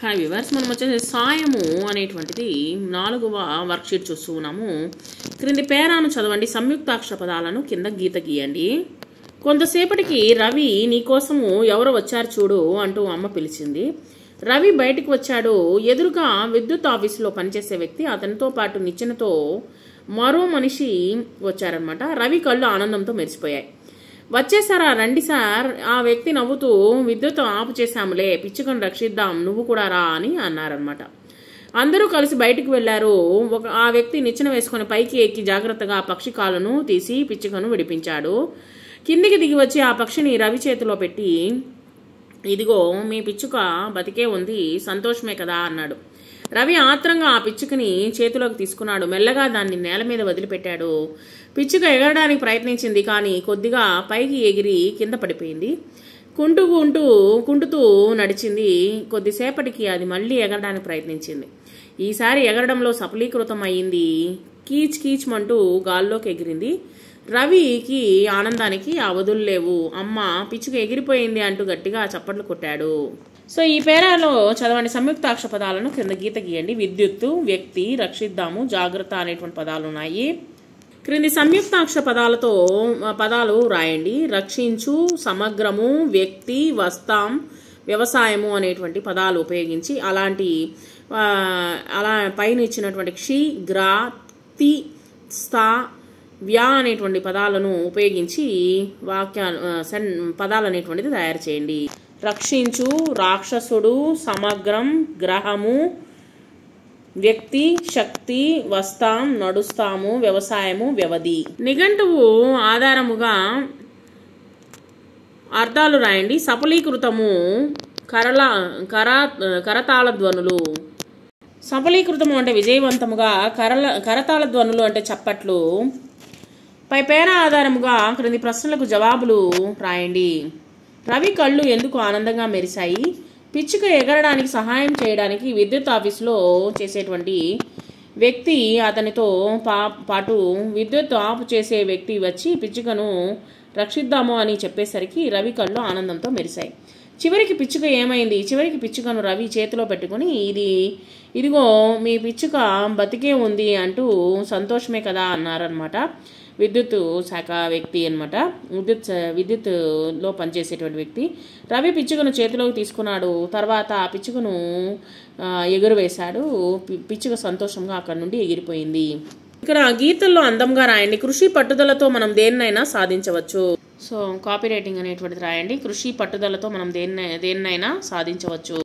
Hi viewers, మనం వచ్చేసి సాయము అనేటువంటిది 4వ వర్క్షీట్ చూస్తూ ఉన్నాము. క్రింది పేరాను చదవండి, సంయుక్తాక్షర పదాలను కింద గీత గీయండి. కొంతసేపటికి రవి నీకోసము ఎవరో వచ్చారు చూడు అంటూ అమ్మ పిలిచింది. రవి బయటికి వచ్చాడు. ఎదురుగా విద్యుత్ ఆఫీసులో పనిచేసే వ్యక్తి, అతనితో పాటు నిచ్చెనతో మరో మనిషి వచ్చారనమాట. రవి కళ్ళు ఆనందంతో మెరిసిపోయాయి. వచ్చేసారా, రండి సార్. ఆ వ్యక్తి నవ్వుతూ, విద్యుత్ ఆపు చేశాములే, పిచ్చుకను రక్షిద్దాం, నువ్వు కూడా రా అని అన్నారనమాట. అందరూ కలిసి బయటికి వెళ్లారు. ఆ వ్యక్తి నిచ్చెన వేసుకుని పైకి ఎక్కి జాగ్రత్తగా ఆ పక్షి కాలును తీసి పిచ్చుకను విడిపించాడు. కిందికి దిగి వచ్చి ఆ పక్షిని రవి చేతిలో పెట్టి, ఇదిగో మీ పిచ్చుక బతికే ఉంది, సంతోషమే కదా అన్నాడు. రవి ఆత్రంగా ఆ పిచ్చుకని చేతిలోకి తీసుకున్నాడు. మెల్లగా దాన్ని నేల మీద వదిలిపెట్టాడు. పిచ్చుక ఎగరడానికి ప్రయత్నించింది, కానీ కొద్దిగా పైకి ఎగిరి కింద పడిపోయింది. కుంటుతూ నడిచింది. కొద్దిసేపటికి అది మళ్ళీ ఎగరడానికి ప్రయత్నించింది. ఈసారి ఎగరడంలో సఫలీకృతం అయింది. కీచ్ కీచ్మంటూ గాల్లోకి ఎగిరింది. రవికి ఆనందానికి అవధులు లేవు. అమ్మ, పిచ్చుక ఎగిరిపోయింది అంటూ గట్టిగా చప్పట్లు కొట్టాడు. సో ఈ పేరాలో చదవండి, సంయుక్తాక్షర పదాలను కింద గీత గీయండి. విద్యుత్తు, వ్యక్తి, రక్షిద్దాము, జాగ్రత్త అనేటువంటి పదాలు ఉన్నాయి. క్రింది సంయుక్తాక్షర పదాలు రాయండి. రక్షించు, సమగ్రము, వ్యక్తి, వస్తాం, వ్యవసాయము అనేటువంటి పదాలు ఉపయోగించి అలా పైన ఇచ్చినటువంటి క్షి, గ్రా, తి, స్థా, వ్యా అనేటువంటి పదాలను ఉపయోగించి పదాలు అనేటువంటిది తయారు చేయండి. రక్షించు, రాక్షసుడు, సమగ్రం, గ్రహము, వ్యక్తి, శక్తి, వస్తాం, నడుస్తాము, వ్యవసాయము, వ్యవధి. నిఘంటువు ఆధారముగా అర్థాలు రాయండి. సఫలీకృతము, కరతాళ ధ్వనులు. సఫలీకృతము అంటే విజయవంతముగా, కరతాళ ధ్వనులు అంటే చప్పట్లు. పై పేర ఆధారముగా క్రింది ప్రశ్నలకు జవాబులు రాయండి. రవి కళ్ళు ఎందుకు ఆనందంగా మెరిశాయి? పిచ్చుక ఎగరడానికి సహాయం చేయడానికి విద్యుత్ ఆఫీసులో చేసేటువంటి వ్యక్తి, అతనితో పాటు విద్యుత్ ఆపు చేసే వ్యక్తి వచ్చి పిచ్చుకను రక్షిద్దాము అని చెప్పేసరికి రవి కళ్ళు ఆనందంతో మెరిశాయి. చివరికి పిచ్చుక ఏమైంది? చివరికి పిచ్చుకను రవి చేతిలో పెట్టుకుని, ఇదిగో మీ పిచ్చుక బతికే ఉంది అంటూ సంతోషమే కదా అన్నారనమాట. విద్యుత్ శాఖ వ్యక్తి అనమాట, విద్యుత్లో పనిచేసేటువంటి వ్యక్తి. రవి పిచ్చుకను చేతిలోకి తీసుకున్నాడు. తర్వాత ఆ పిచ్చుకను ఎగురవేశాడు. పిచ్చుక సంతోషంగా అక్కడి నుండి ఎగిరిపోయింది. ఇక్కడ గీతల్లో అందంగా రాయండి. కృషి పట్టుదలతో మనం దేన్నైనా సాధించవచ్చు. సో కాపీ రైటింగ్ అనేటువంటిది రాయండి. కృషి పట్టుదలతో మనం దేన్నైనా సాధించవచ్చు.